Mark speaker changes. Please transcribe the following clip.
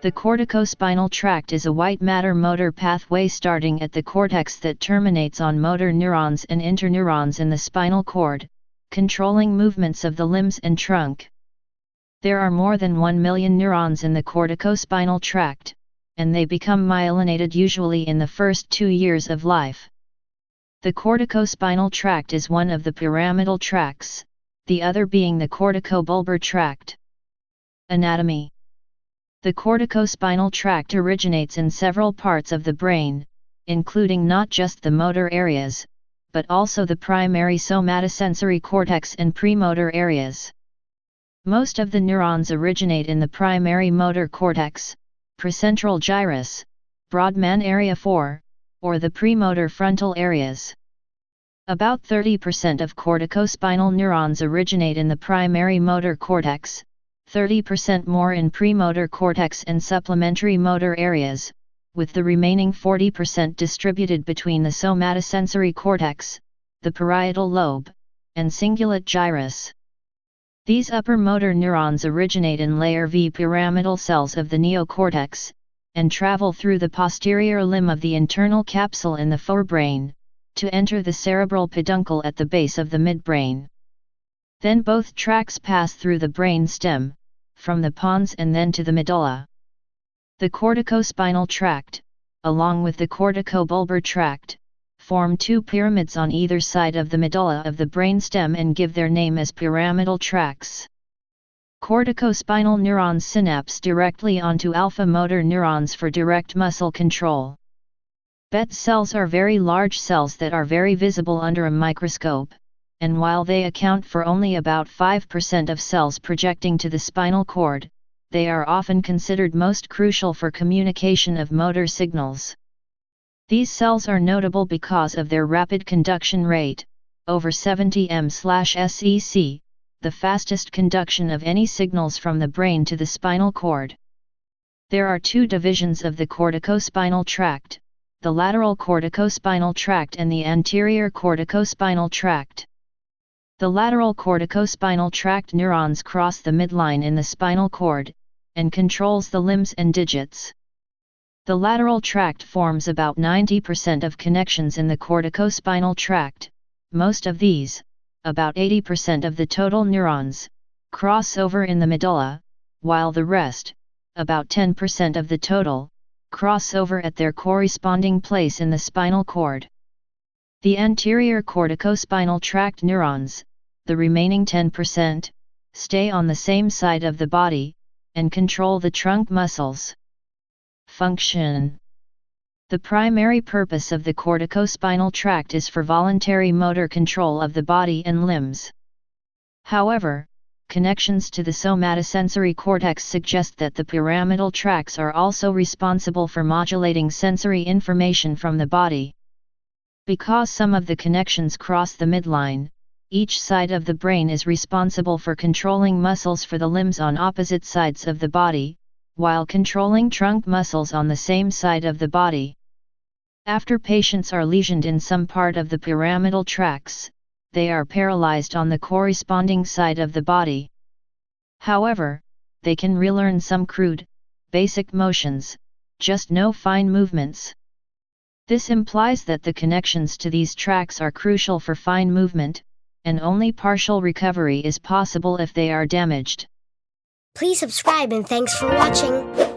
Speaker 1: The corticospinal tract is a white matter motor pathway starting at the cortex that terminates on motor neurons and interneurons in the spinal cord, controlling movements of the limbs and trunk. There are more than 1 million neurons in the corticospinal tract, and they become myelinated usually in the first 2 years of life. The corticospinal tract is one of the pyramidal tracts, the other being the corticobulbar tract. Anatomy. The corticospinal tract originates in several parts of the brain, including not just the motor areas, but also the primary somatosensory cortex and premotor areas. Most of the neurons originate in the primary motor cortex, precentral gyrus, Brodmann area 4, or the premotor frontal areas. About 30% of corticospinal neurons originate in the primary motor cortex, 30% more in premotor cortex and supplementary motor areas, with the remaining 40% distributed between the somatosensory cortex, the parietal lobe, and cingulate gyrus. These upper motor neurons originate in layer V pyramidal cells of the neocortex, and travel through the posterior limb of the internal capsule in the forebrain, to enter the cerebral peduncle at the base of the midbrain. Then both tracts pass through the brain stem, from the pons and then to the medulla. The corticospinal tract, along with the corticobulbar tract, form two pyramids on either side of the medulla of the brainstem and give their name as pyramidal tracts. Corticospinal neurons synapse directly onto alpha motor neurons for direct muscle control. BET cells are very large cells that are very visible under a microscope, and while they account for only about 5% of cells projecting to the spinal cord, they are often considered most crucial for communication of motor signals. These cells are notable because of their rapid conduction rate, over 70 m/sec, the fastest conduction of any signals from the brain to the spinal cord. There are two divisions of the corticospinal tract, the lateral corticospinal tract and the anterior corticospinal tract. The lateral corticospinal tract neurons cross the midline in the spinal cord, and controls the limbs and digits. The lateral tract forms about 90% of connections in the corticospinal tract. Most of these, about 80% of the total neurons, cross over in the medulla, while the rest, about 10% of the total, cross over at their corresponding place in the spinal cord. The anterior corticospinal tract neurons, the remaining 10%, stay on the same side of the body, and control the trunk muscles. Function. The primary purpose of the corticospinal tract is for voluntary motor control of the body and limbs. However, connections to the somatosensory cortex suggest that the pyramidal tracts are also responsible for modulating sensory information from the body. Because some of the connections cross the midline, each side of the brain is responsible for controlling muscles for the limbs on opposite sides of the body, while controlling trunk muscles on the same side of the body. After patients are lesioned in some part of the pyramidal tracts, they are paralyzed on the corresponding side of the body. However, they can relearn some crude, basic motions, just no fine movements. This implies that the connections to these tracts are crucial for fine movement, and only partial recovery is possible if they are damaged.
Speaker 2: Please subscribe and thanks for watching.